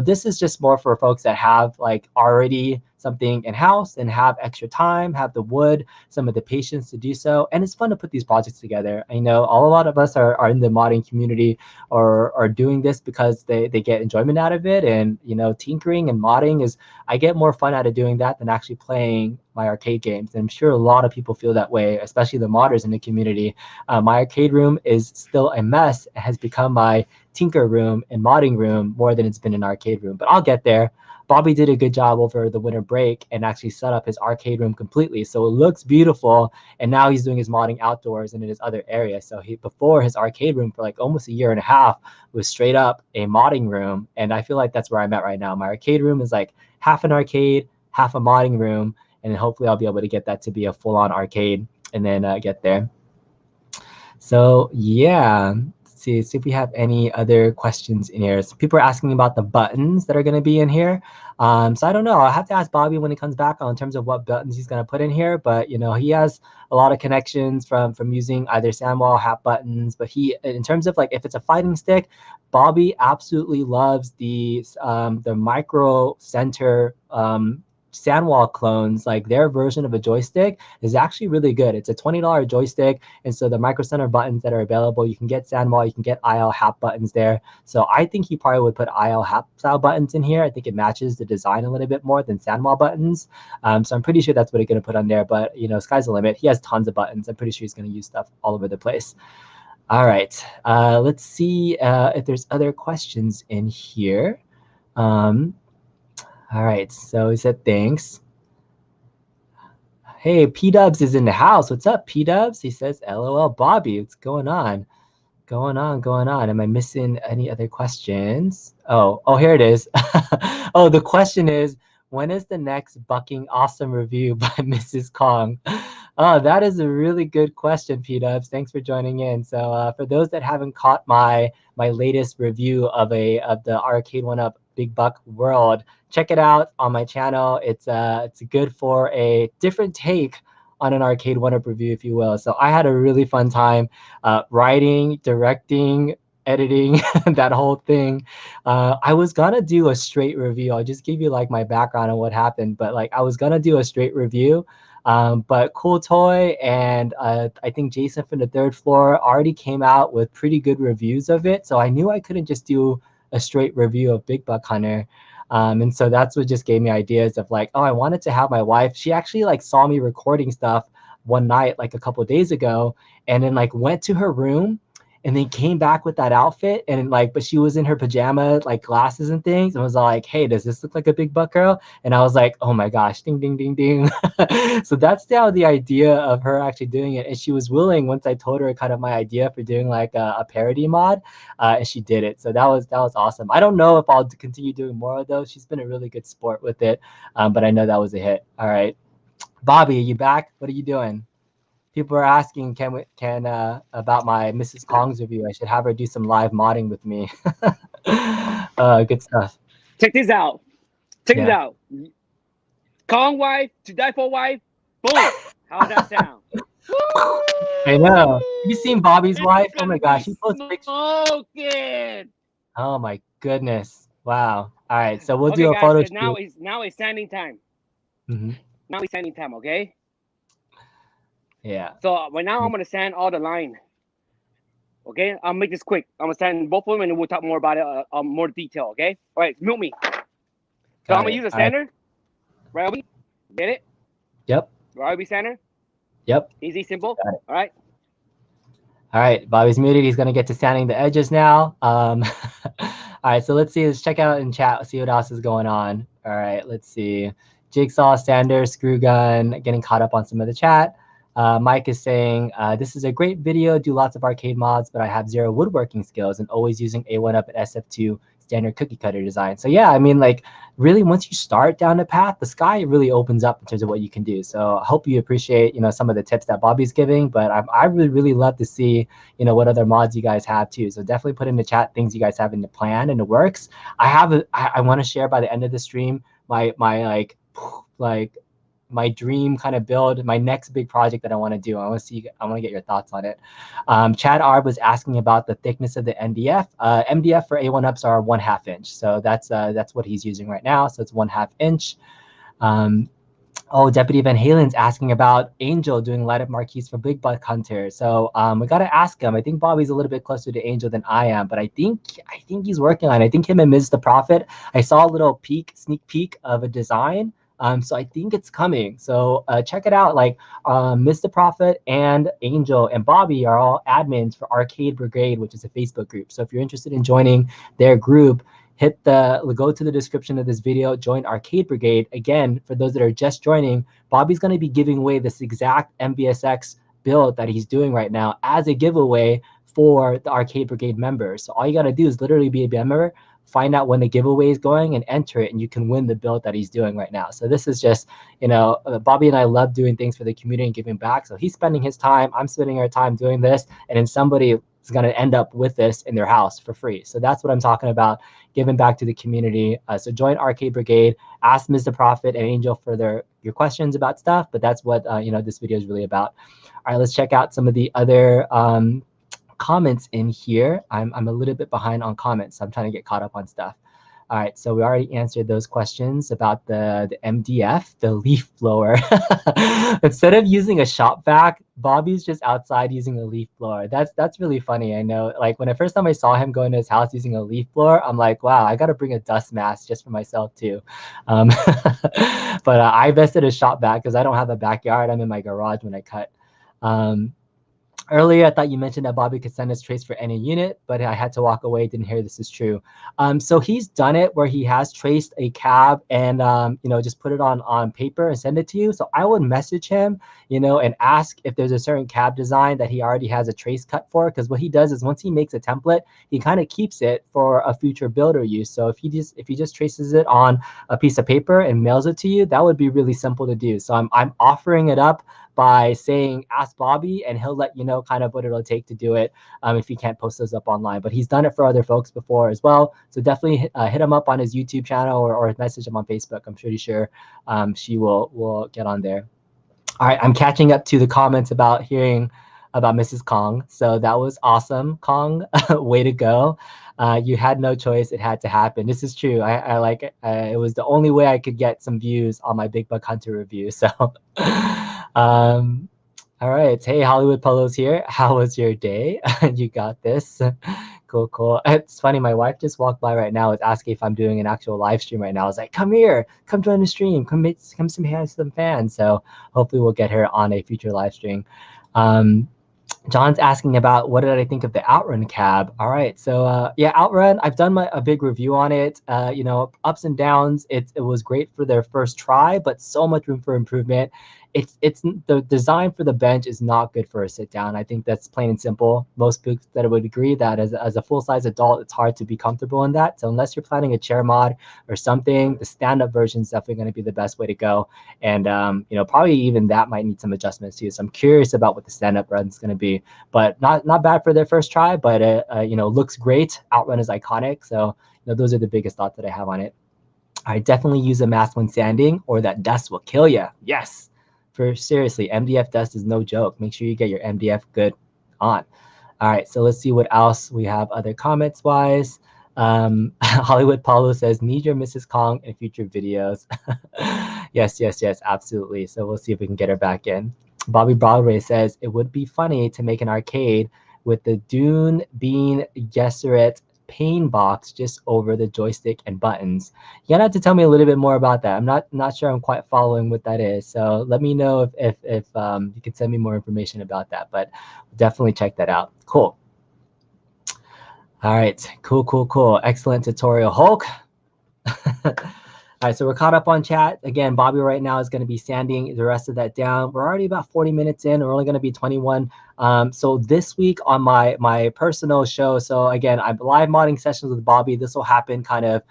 this is just more for folks that have like already something in-house and have extra time, have the wood, some of the patience to do so. And it's fun to put these projects together. I know a lot of us are in the modding community or are doing this because they get enjoyment out of it. And, tinkering and modding I get more fun out of doing that than actually playing my arcade games. And I'm sure a lot of people feel that way, especially the modders in the community. My arcade room is still a mess. It has become my tinker room and modding room more than it's been an arcade room, but I'll get there. Bobby did a good job over the winter break and actually set up his arcade room completely. So it looks beautiful. And now he's doing his modding outdoors and in his other areas. So before his arcade room for like almost a year and a half was straight up a modding room. And I feel like that's where I'm at right now. My arcade room is like half an arcade, half a modding room. And then hopefully I'll be able to get that to be a full-on arcade and then get there. So yeah, see if we have any other questions in here. So people are asking about the buttons that are going to be in here. So I don't know. I'll have to ask Bobby when he comes back on in terms of what buttons he's going to put in here. But he has a lot of connections from using either sandwall hat buttons. But in terms of like if it's a fighting stick, Bobby absolutely loves the micro center Sandwall clones. Like their version of a joystick is actually really good. It's a $20 joystick, and so the micro center buttons that are available, you can get Sandwall, you can get IL hap buttons there. So I think he probably would put IL hap style buttons in here. I think it matches the design a little bit more than Sandwall buttons. So I'm pretty sure that's what he's going to put on there. But sky's the limit. He has tons of buttons. I'm pretty sure he's going to use stuff all over the place. All right, let's see if there's other questions in here. All right, so he said thanks. Hey, P-Dubs is in the house. What's up, P-Dubs? He says, LOL, Bobby, what's going on? Going on. Am I missing any other questions? Oh, here it is. Oh, the question is, when is the next Bucking Awesome review by Mrs. Kong? Oh, that is a really good question, P-Dubs. Thanks for joining in. So for those that haven't caught my latest review of the Arcade 1-Up Big Buck World, check it out on my channel. It's good for a different take on an Arcade 1-Up review, if you will. So I had a really fun time writing, directing, editing, that whole thing. I was gonna do a straight review. I'll just give you like my background on what happened, but like I was gonna do a straight review. But Cool Toy and I think Jason from the third floor already came out with pretty good reviews of it. So I knew I couldn't just do a straight review of Big Buck Hunter. And so that's what just gave me ideas of like, oh, I wanted to have my wife. She actually like saw me recording stuff one night, like a couple of days ago, and then like went to her room and then came back with that outfit and like, but she was in her pajama, like glasses and things, and was like, hey, does this look like a Big Buck girl? And I was like, oh my gosh, ding, ding, ding, ding. So that's now the idea of her actually doing it. And she was willing once I told her kind of my idea for doing like a parody mod, and she did it. So that was awesome. I don't know if I'll continue doing more of those. She's been a really good sport with it, but I know that was a hit. All right. Bobby, are you back? What are you doing? people are asking, about my Mrs. Kong's review. I should have her do some live modding with me. Good stuff. Check this out. Check it Yeah. out. Kong wife to die for wife. Boom. How's that sound? I know. Have you seen Bobby's It's wife? Oh gonna my be gosh, she posts pictures. smoking. Oh my goodness. Wow. All right, so we'll Okay, do a guys, photo because shoot. now it's sanding time. Mm-hmm. Now it's sanding time, okay? Yeah. So right now I'm gonna sand all the line. Okay, I'll make this quick. I'm gonna sand both of them, and then we'll talk more about it, more detail. Okay. All right, mute me. So I'm gonna use a sander. Right, Obi? Get it? Yep. Right, Obi sander. Yep. Easy, simple. Got it. All right. All right, Bobby's muted. He's gonna get to sanding the edges now. All right, so let's see. Let's check out in chat. See what else is going on. All right, let's see. Jigsaw, sander, screw gun. Getting caught up on some of the chat. Mike is saying, this is a great video. Do lots of arcade mods, but I have zero woodworking skills and always using A1UP and SF2 standard cookie cutter design. So yeah, I mean, like really, once you start down the path, the sky really opens up in terms of what you can do. So I hope you appreciate, some of the tips that Bobby's giving, but I really, really love to see, what other mods you guys have too. So definitely put in the chat things you guys have in the plan and the works. I want to share by the end of the stream, my my dream kind of build, my next big project that I want to do. I want to get your thoughts on it. Chad Arb was asking about the thickness of the MDF. MDF for A1UPs are 1/2 inch. So that's what he's using right now. So it's 1/2 inch. Deputy Van Halen's asking about Angel doing light up marquees for Big Buck Hunter. So we got to ask him. I think Bobby's a little bit closer to Angel than I am, but I think he's working on it. I think him and Ms. The Prophet, I saw a little sneak peek of a design. So I think it's coming. So check it out. Like Mr. Prophet and Angel and Bobby are all admins for Arcade Brigade, which is a Facebook group. So if you're interested in joining their group, go to the description of this video, join Arcade Brigade. Again, for those that are just joining, Bobby's going to be giving away this exact MVSX build that he's doing right now as a giveaway for the Arcade Brigade members. So all you got to do is literally be a member, find out when the giveaway is going and enter it, and you can win the build that he's doing right now. So this is just, Bobby and I love doing things for the community and giving back. So he's spending his time, I'm spending our time doing this, and then somebody is going to end up with this in their house for free. So that's what I'm talking about, giving back to the community. So join Arcade Brigade, ask Mr. Prophet and Angel for your questions about stuff, but that's what this video is really about. All right, let's check out some of the other comments in here. I'm a little bit behind on comments, so I'm trying to get caught up on stuff. All right, so we already answered those questions about the MDF, the leaf blower. Instead of using a shop vac, Bobby's just outside using a leaf blower. That's really funny. I know, like when the first time I saw him go into his house using a leaf blower, I'm like, wow, I got to bring a dust mask just for myself too. But I invested a shop vac because I don't have a backyard. I'm in my garage when I cut. Earlier, I thought you mentioned that Bobby could send us trace for any unit, but I had to walk away. Didn't hear this is true. So he's done it where he has traced a cab and just put it on paper and send it to you. So I would message him, and ask if there's a certain cab design that he already has a trace cut for. Because what he does is once he makes a template, he kind of keeps it for a future builder use. So if he just traces it on a piece of paper and mails it to you, that would be really simple to do. So I'm offering it up by saying, ask Bobby, and he'll let you know kind of what it'll take to do it if he can't post those up online. But he's done it for other folks before as well. So definitely hit him up on his YouTube channel or message him on Facebook. I'm pretty sure she will get on there. All right, I'm catching up to the comments about hearing about Mrs. Kong. So that was awesome, Kong. Way to go. You had no choice. It had to happen. This is true. I like it. It was the only way I could get some views on my Big Buck Hunter review. So, all right. Hey, Hollywood Polo's here. How was your day? You got this. Cool, cool. It's funny. My wife just walked by right now. Was asking if I'm doing an actual live stream right now. I was like, come here, come join the stream, come say some fans. So hopefully we'll get her on a future live stream. John's asking about what did I think of the Outrun cab. All right, so yeah, Outrun, I've done a big review on it. Ups and downs. It was great for their first try, but so much room for improvement. it's the design for the bench is not good for a sit down. I think that's plain and simple. Most folks that would agree that as a full size adult, it's hard to be comfortable in that. So unless you're planning a chair mod or something, the stand up version is definitely going to be the best way to go. And probably even that might need some adjustments too. So I'm curious about what the stand up run is going to be, but not bad for their first try. But looks great. Outrun is iconic. So those are the biggest thoughts that I have on it. I definitely use a mask when sanding, or that dust will kill you. Yes, for seriously, MDF dust is no joke. Make sure you get your MDF good on. All right, so let's see what else we have other comments wise. Hollywood Paulo says, need your Mrs. Kong in future videos. yes, absolutely. So we'll see if we can get her back in. Bobby Broadway says, it would be funny to make an arcade with the Dune Bean Gesseret pain box just over the joystick and buttons. You're gonna have to tell me a little bit more about that. I'm not sure I'm quite following what that is. So let me know if you can send me more information about that, but definitely check that out. Cool. All right, cool. Excellent tutorial, Hulk. All right, so we're caught up on chat. Again, Bobby right now is going to be sanding the rest of that down. We're already about 40 minutes in. We're only going to be 21. So this week on my personal show, so again, I'm live modding sessions with Bobby. This will happen kind of,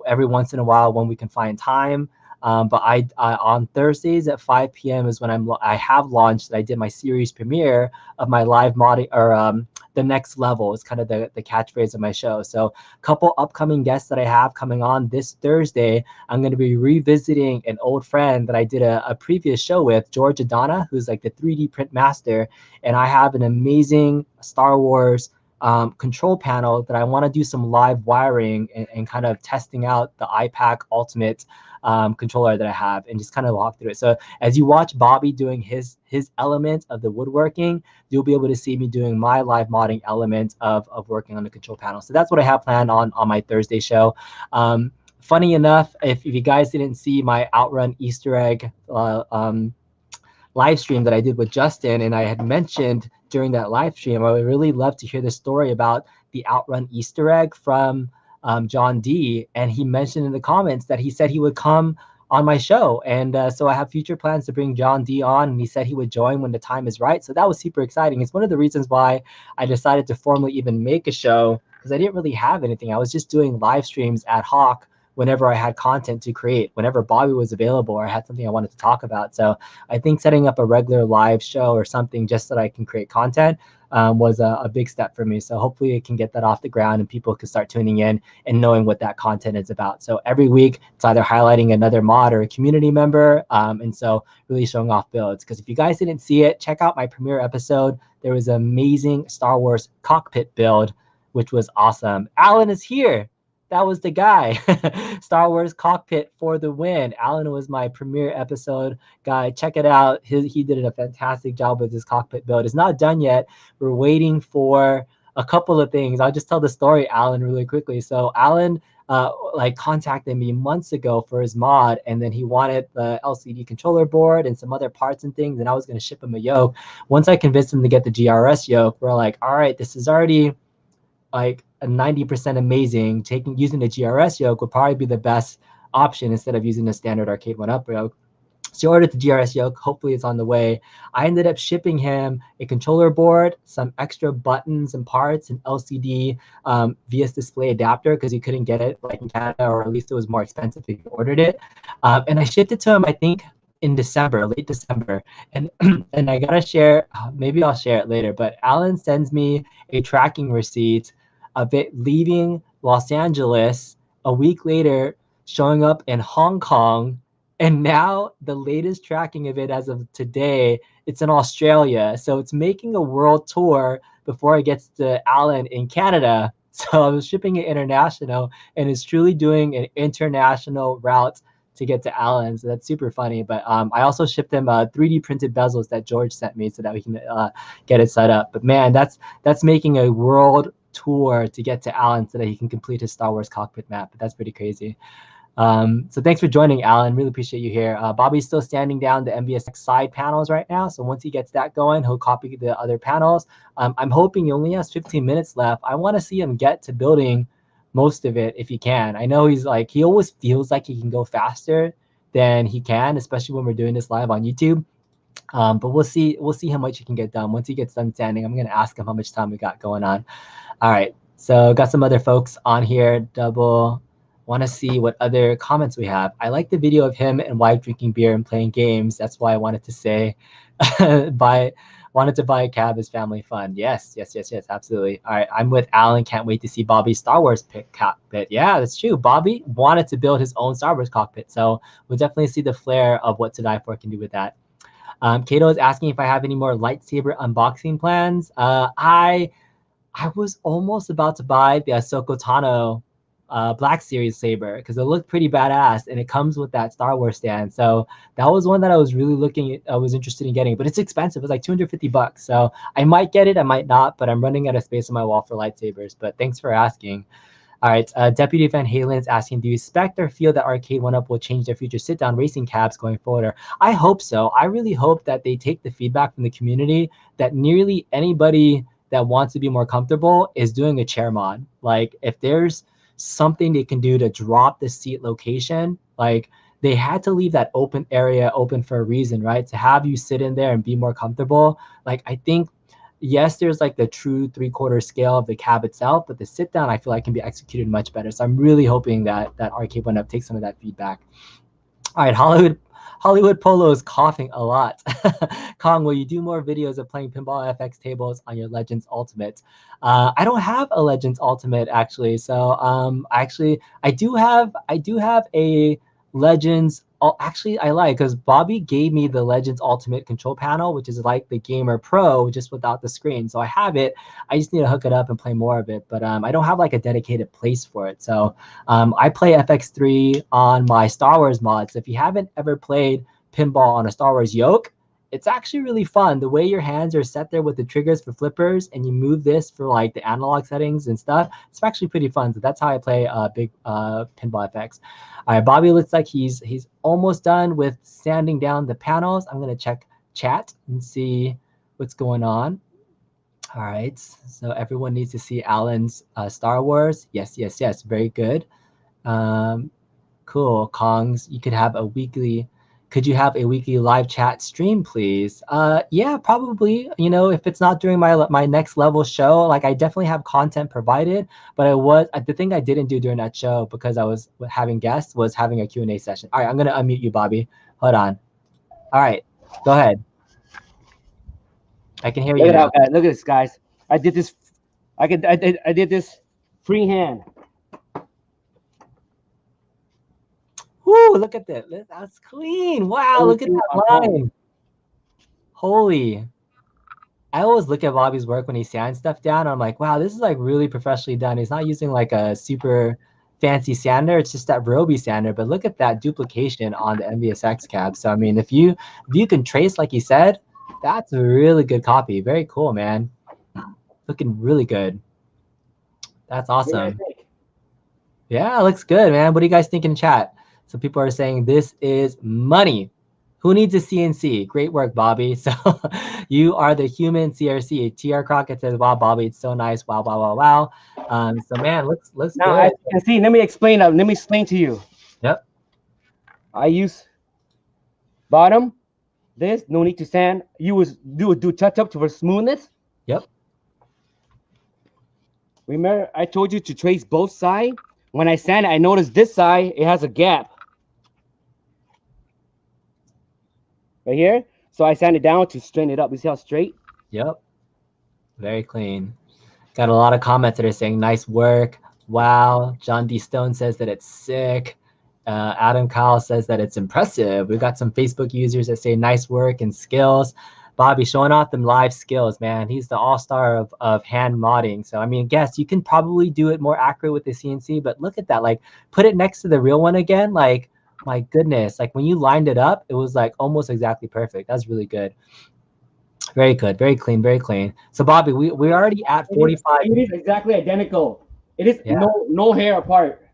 every once in a while when we can find time. But I on Thursdays at 5 p.m. is when I have launched. I did my series premiere of my live modding, or the next level is kind of the catchphrase of my show. So a couple upcoming guests that I have coming on this Thursday. I'm going to be revisiting an old friend that I did a previous show with, George Adana, who's like the 3D print master. And I have an amazing Star Wars control panel that I want to do some live wiring and kind of testing out the iPack Ultimate controller that I have, and just kind of walk through it. So as you watch Bobby doing his element of the woodworking, you'll be able to see me doing my live modding element of working on the control panel. So that's what I have planned on my Thursday show. Funny enough, if you guys didn't see my Outrun Easter egg live stream that I did with Justin, and I had mentioned during that live stream, I would really love to hear the story about the Outrun Easter egg from John D. And he mentioned in the comments that he said he would come on my show. And so I have future plans to bring John D on, and he said he would join when the time is right. So that was super exciting. It's one of the reasons why I decided to formally even make a show, because I didn't really have anything. I was just doing live streams ad hoc whenever I had content to create, whenever Bobby was available or I had something I wanted to talk about. So I think setting up a regular live show or something just so that I can create content was a big step for me. So hopefully it can get that off the ground and people can start tuning in and knowing what that content is about. So every week it's either highlighting another mod or a community member. And so really showing off builds. Because if you guys didn't see it, check out my premiere episode. There was an amazing Star Wars cockpit build, which was awesome. Alan is here. That was the guy. Star Wars cockpit for the win. Alan was my premiere episode guy. Check it out. He did a fantastic job with his cockpit build. It's not done yet. We're waiting for a couple of things. I'll just tell the story, Alan, really quickly. So Alan contacted me months ago for his mod, and then he wanted the LCD controller board and some other parts and things, and I was going to ship him a yoke. Once I convinced him to get the GRS yoke, we're like, all right, this is already like a 90% amazing. Using the GRS yoke would probably be the best option instead of using the standard arcade 1-up yoke. So he ordered the GRS yoke. Hopefully it's on the way. I ended up shipping him a controller board, some extra buttons and parts, an LCD VS display adapter, because he couldn't get it like in Canada, or at least it was more expensive if he ordered it. And I shipped it to him, I think, in December, late December. And and I gotta share, maybe I'll share it later, but Alan sends me a tracking receipt of it leaving Los Angeles a week later, showing up in Hong Kong. And now the latest tracking of it as of today, it's in Australia. So it's making a world tour before it gets to Alan in Canada. So I was shipping it international, and it's truly doing an international route to get to Alan. So that's super funny. But I also shipped him 3D printed bezels that George sent me so that we can get it set up. But man, that's making a world tour to get to Alan so that he can complete his Star Wars cockpit map. But that's pretty crazy. So thanks for joining, Alan. Really appreciate you here. Bobby's still standing down the MVSX side panels right now. So once he gets that going, he'll copy the other panels. I'm hoping he only has 15 minutes left. I want to see him get to building most of it if he can. I know he always feels like he can go faster than he can, especially when we're doing this live on YouTube. But we'll see how much he can get done. Once he gets done sanding, I'm gonna ask him how much time we got going on. All right, so got some other folks on here. Double want to see what other comments we have. I like the video of him and wife drinking beer and playing games. That's why I wanted to say wanted to buy a cab as family fun. Yes, absolutely. All right, I'm with Alan. Can't wait to see Bobby's Star Wars cockpit. Yeah, that's true. Bobby wanted to build his own Star Wars cockpit, so we'll definitely see the flair of what To Die For can do with that. Kato is asking if I have any more lightsaber unboxing plans. I was almost about to buy the Ahsoka Tano Black Series saber because it looked pretty badass, and it comes with that Star Wars stand. So that was one that I was really I was interested in getting, but it's expensive. It's like $250. So I might get it, I might not, but I'm running out of space on my wall for lightsabers. But thanks for asking. All right, Deputy Van Halen is asking, do you expect or feel that Arcade 1-Up will change their future sit-down racing cabs going forward? I hope so. I really hope that they take the feedback from the community that nearly anybody that wants to be more comfortable is doing a chair mod. Like, if there's something they can do to drop the seat location, like, they had to leave that open area open for a reason, right? To have you sit in there and be more comfortable. Like, I think, yes, there's like the true 3/4 scale of the cab itself, but the sit down I feel like can be executed much better. So I'm really hoping that Arcade 1-Up takes some of that feedback. All right, Hollywood Polo is coughing a lot. Kong, will you do more videos of playing Pinball FX tables on your Legends Ultimate? I don't have a Legends Ultimate actually, so I do have a Legends. Oh, actually, I like because Bobby gave me the Legends Ultimate control panel, which is like the Gamer Pro, just without the screen. So I have it. I just need to hook it up and play more of it. But I don't have like a dedicated place for it. So I play FX3 on my Star Wars mods. If you haven't ever played pinball on a Star Wars yoke, it's actually really fun. The way your hands are set there with the triggers for flippers, and you move this for like the analog settings and stuff. It's actually pretty fun. So that's how I play big pinball FX. All right, Bobby looks like he's almost done with sanding down the panels. I'm gonna check chat and see what's going on. All right, so everyone needs to see Alan's Star Wars. Yes, very good. Cool, Kongs, you could have a weekly. Could you have a weekly live chat stream, please? Yeah, probably. You know, if it's not during my next level show, like I definitely have content provided. But the thing I didn't do during that show because I was having guests was having a Q&A session. All right, I'm gonna unmute you, Bobby. Hold on. All right, go ahead. I can hear you now. Look at this, guys. I did this. I did this freehand. Woo, look at that. That's clean. Wow, look at that line. Holy. I always look at Bobby's work when he sands stuff down. I'm like, wow, this is like really professionally done. He's not using like a super fancy sander. It's just that Roby sander. But look at that duplication on the MVSX cab. So, I mean, if you can trace, like he said, that's a really good copy. Very cool, man. Looking really good. That's awesome. Yeah, it looks good, man. What do you guys think in chat? So people are saying this is money. Who needs a CNC? Great work, Bobby. So you are the human CRC. TR Crockett says, wow, Bobby, it's so nice. Wow, wow, wow, wow. So man, looks now, good. As you can see, let me explain to you. Yep. I use bottom, this, no need to sand. You would do touch up for smoothness. Yep. Remember, I told you to trace both sides. When I sand it, I noticed this side, it has a gap. Right here. So I sand it down to straighten it up. You see how straight? Yep. Very clean. Got a lot of comments that are saying nice work. Wow. John D. Stone says that it's sick. Adam Kyle says that it's impressive. We've got some Facebook users that say nice work and skills. Bobby showing off them live skills, man. He's the all-star of hand modding. So, I mean, guess you can probably do it more accurate with the CNC, but look at that. Like, put it next to the real one again. Like, my goodness. Like, when you lined it up, it was like almost exactly perfect. That's really good. Very good. Very clean. Very clean. So, Bobby, we're already at 45. It is exactly identical. It is no hair apart.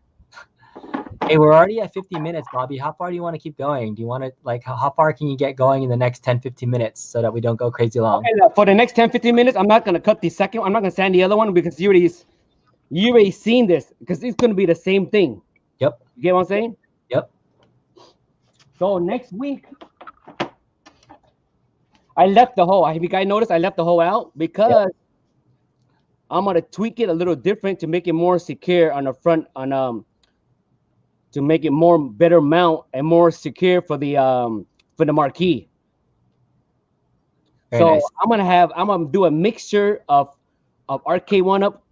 Hey, we're already at 50 minutes, Bobby. How far do you want to keep going? Do you want to, like, how far can you get going in the next 10, 15 minutes so that we don't go crazy long? Okay, for the next 10, 15 minutes, I'm not going to cut the second one. I'm not going to sand the other one because you already seen this because it's going to be the same thing. Yep. You get what I'm saying? Yep. So next week, I left the hole. Have you guys noticed I left the hole out? Because I'm gonna tweak it a little different to make it more secure on the front, to make it more better mount and more secure for the marquee. Very So nice. I'm gonna do a mixture of arcade one up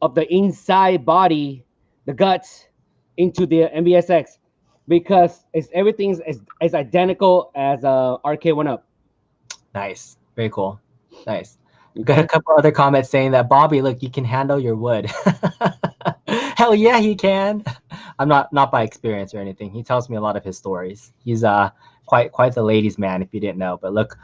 of the inside body, the guts, into the MVSX, because it's everything's as identical as arcade one up. Nice. Very cool. Nice. Got a Okay. couple other comments saying that Bobby, look, you can handle your wood. Hell yeah, he can. I'm not by experience or anything. He tells me a lot of his stories. He's quite the ladies' man, if you didn't know. But look,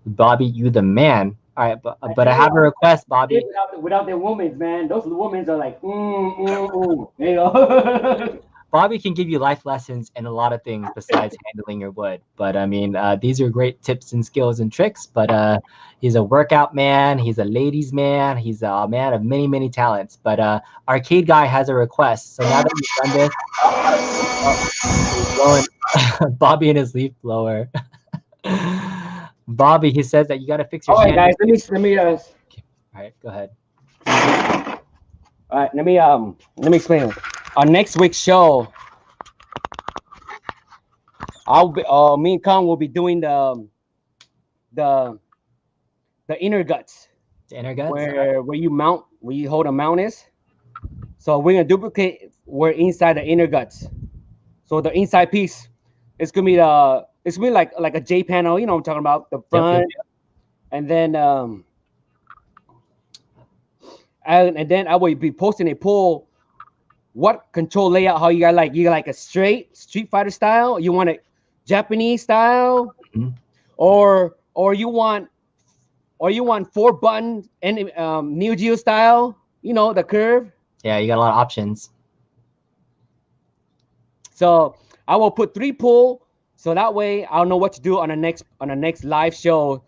Bobby, you the man. All right, but I have a request, Bobby. Without the women's, man, those women's are like, There you go. Bobby can give you life lessons and a lot of things besides handling your wood. But I mean, these are great tips and skills and tricks. But he's a workout man. He's a ladies' man. He's a man of many talents. But Arcade Guy has a request. So now that we've done this, he's blowing Bobby and his leaf blower. Bobby, he says that you got to fix your. All right, guys, let me All right, go ahead. all right, let me explain. On next week's show, I'll be me and Kong will be doing the inner guts, The inner guts. where you hold a mount is. So we're gonna duplicate where inside the inner guts. So the inside piece, it's gonna be like a J panel. You know what I'm talking about, the front, and then and then I will be posting a poll. What control layout? How you got like? You got like a straight Street Fighter style? You want a Japanese style, or you want 4-button and Neo-Geo style? You know, the curve. Yeah, you got a lot of options. So I will put 3 poll, so that way I'll know what to do on the next live show.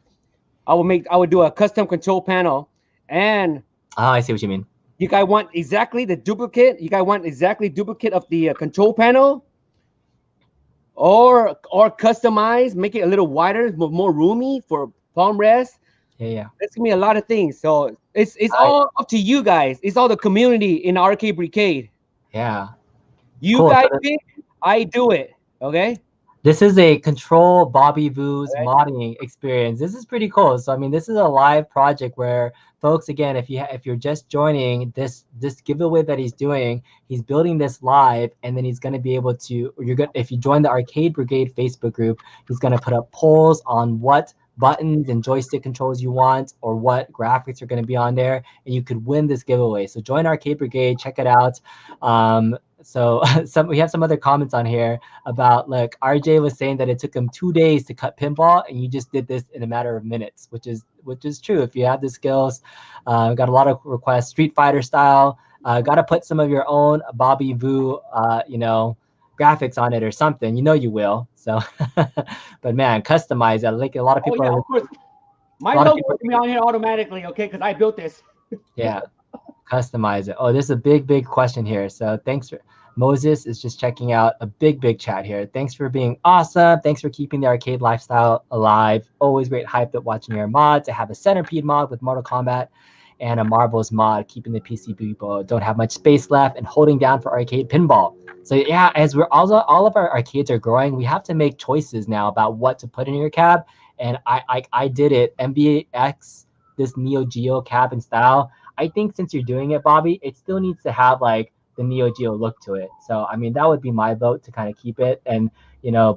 I will do a custom control panel, and I see what you mean. you guys want exactly the duplicate? You guys want exactly duplicate of the control panel, or customize, make it a little wider, more roomy for palm rest? Yeah. That's gonna be a lot of things. So it's all up to you guys. It's all the community in the Arcade Brigade. Yeah. You Cool. guys pick, I do it. Okay. This is a Control Bobby Vu's modding experience. This is pretty cool. So I mean, this is a live project where folks, again, if you're just joining this giveaway that he's doing, he's building this live, and then he's going to be able to. If you join the Arcade Brigade Facebook group, he's going to put up polls on what buttons and joystick controls you want, or what graphics are going to be on there, and you could win this giveaway. So join Arcade Brigade, check it out. So we have some other comments on here about, like, RJ was saying that it took him 2 days to cut pinball, and you just did this in a matter of minutes, which is true. If you have the skills, got a lot of requests, Street Fighter style. Got to put some of your own Bobby Vu, graphics on it or something. You will. So, but man, customize it. Like a lot of people. Of course. My logo will be on here automatically, okay? Because I built this. Yeah. Customize it. Oh, there's a big question here. So thanks for Moses is just checking out a big chat here. Thanks for being awesome. Thanks for keeping the arcade lifestyle alive. Always great hype at watching your mods. I have a Centipede mod with Mortal Kombat and a Marbles mod, keeping the PC people don't have much space left and holding down for arcade pinball. So yeah, as we're all of our arcades are growing, we have to make choices now about what to put in your cab. And I did it. MVX, this Neo-Geo cab and style. I think since you're doing it, Bobby, it still needs to have like the Neo-Geo look to it. So I mean, that would be my vote to kind of keep it, and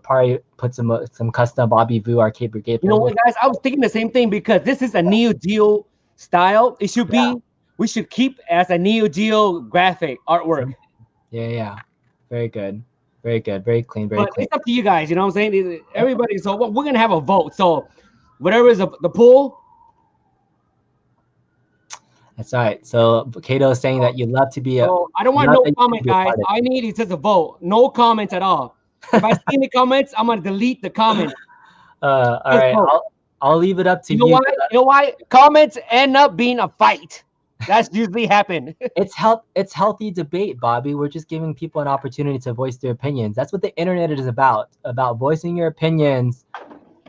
probably put some custom Bobby Vu Arcade Brigade. You know what, guys? I was thinking the same thing, because this is a Neo-Geo style. It should be. We should keep as a Neo-Geo graphic artwork. Yeah. Very good. Very good. Very clean. Very clean. It's up to you guys. You know what I'm saying? Everybody. So we're gonna have a vote. So whatever is the pool. That's right. So Kato is saying that you'd love to be I don't want no comment, guys. I need it just a vote. No comments at all. If I see any comments, I'm gonna delete the comment. All right. I'll leave it up to you. You know why? Comments end up being a fight. That's usually happen. It's healthy debate, Bobby. We're just giving people an opportunity to voice their opinions. That's what the internet is about voicing your opinions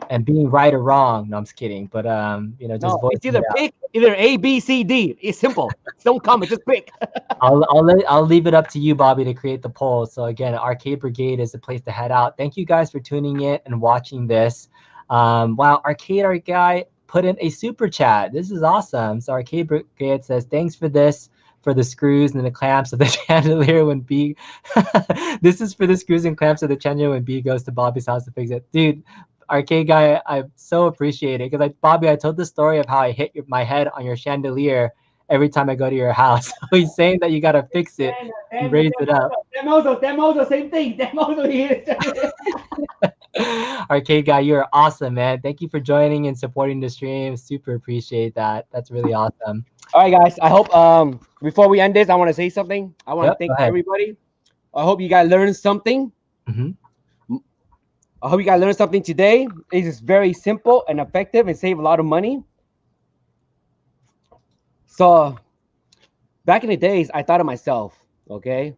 and being right or wrong. No, I'm just kidding. But just No, it's voicing either it out. pick, either A, B, C, D. It's simple. Don't comment, just pick. I'll leave it up to you, Bobby, to create the poll. So again, Arcade Brigade is the place to head out. Thank you guys for tuning in and watching this. Wow, Arcade Art Guy put in a super chat. This is awesome. So Arcade Brigade says, thanks for this, for the screws and the clamps of the chandelier when B. This is for the screws and clamps of the chandelier when B goes to Bobby's house to fix it, dude. Arcade Guy, I so appreciate it because Bobby, I told the story of how I hit my head on your chandelier every time I go to your house. So he's saying that you gotta fix it and raise it up. Them also, same thing. Them also here. Arcade Guy, you're awesome, man. Thank you for joining and supporting the stream. Super appreciate that. That's really awesome. All right, guys. I hope before we end this, I want to say something. I want to thank everybody. I hope you guys learned something. I hope you guys learned something today. It is very simple and effective and save a lot of money. So back in the days, I thought of myself, okay,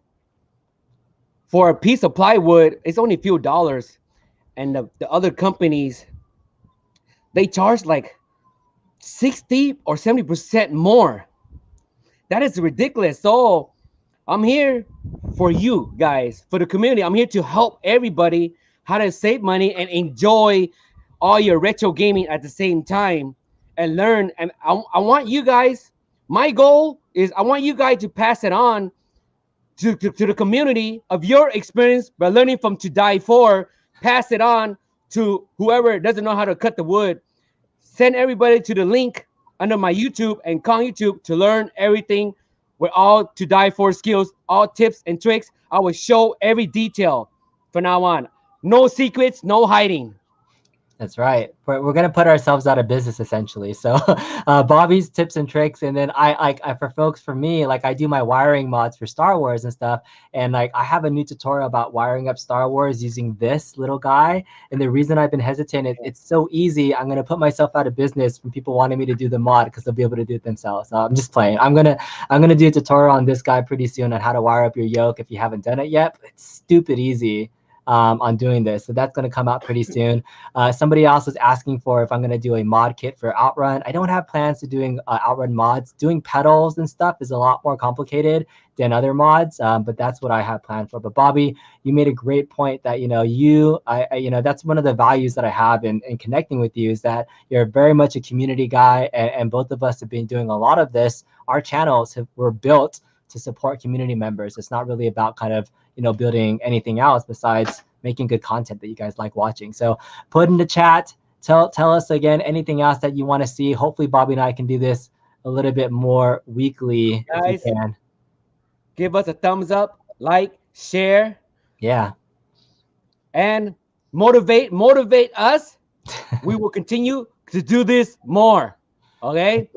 for a piece of plywood, it's only a few dollars. And the other companies, they charge like 60 or 70% more. That is ridiculous. So I'm here for you guys, for the community. I'm here to help everybody how to save money and enjoy all your retro gaming at the same time and learn. And I want you guys, my goal is I want you guys to pass it on to the community of your experience by learning from To Die For. Pass it on to whoever doesn't know how to cut the wood. Send everybody to the link under my YouTube and Kong YouTube to learn everything with all To Die For skills, all tips and tricks. I will show every detail from now on. No secrets, no hiding. That's right. We're gonna put ourselves out of business essentially. So Bobby's tips and tricks, and then I for folks, for me, like I do my wiring mods for Star Wars and stuff, and like I have a new tutorial about wiring up Star Wars using this little guy. And the reason I've been hesitant is it's so easy. I'm gonna put myself out of business from people wanting me to do the mod because they'll be able to do it themselves. I'm just playing. I'm gonna do a tutorial on this guy pretty soon on how to wire up your yoke if you haven't done it yet. But it's stupid easy. On doing this. So that's going to come out pretty soon. Somebody else was asking for if I'm going to do a mod kit for Outrun. I don't have plans to doing Outrun mods. Doing pedals and stuff is a lot more complicated than other mods, but that's what I have planned for. But Bobby, you made a great point that, that's one of the values that I have in connecting with you is that you're very much a community guy, and both of us have been doing a lot of this. Our channels were built to support community members. It's not really about kind of building anything else besides making good content that you guys like watching. So put in the chat, tell us again anything else that you want to see. Hopefully Bobby and I can do this a little bit more weekly. Guys, if we can. Give us a thumbs up, like, share. Yeah. And motivate us. We will continue to do this more. Okay?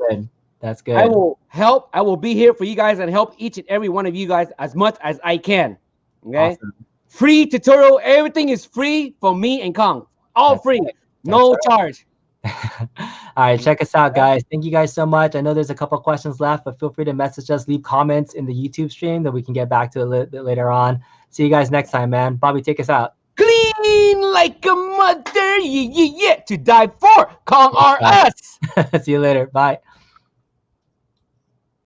That's good. I will help. I will be here for you guys and help each and every one of you guys as much as I can. Okay? Awesome. Free tutorial. Everything is free for me and Kong. All That's free. Right. No charge. All right, check us out, guys. Thank you guys so much. I know there's a couple questions left, but feel free to message us, leave comments in the YouTube stream that we can get back to a little bit later on. See you guys next time, man. Bobby, take us out. Clean like a mother, yeah. To die for, Kong or us. See you later. Bye.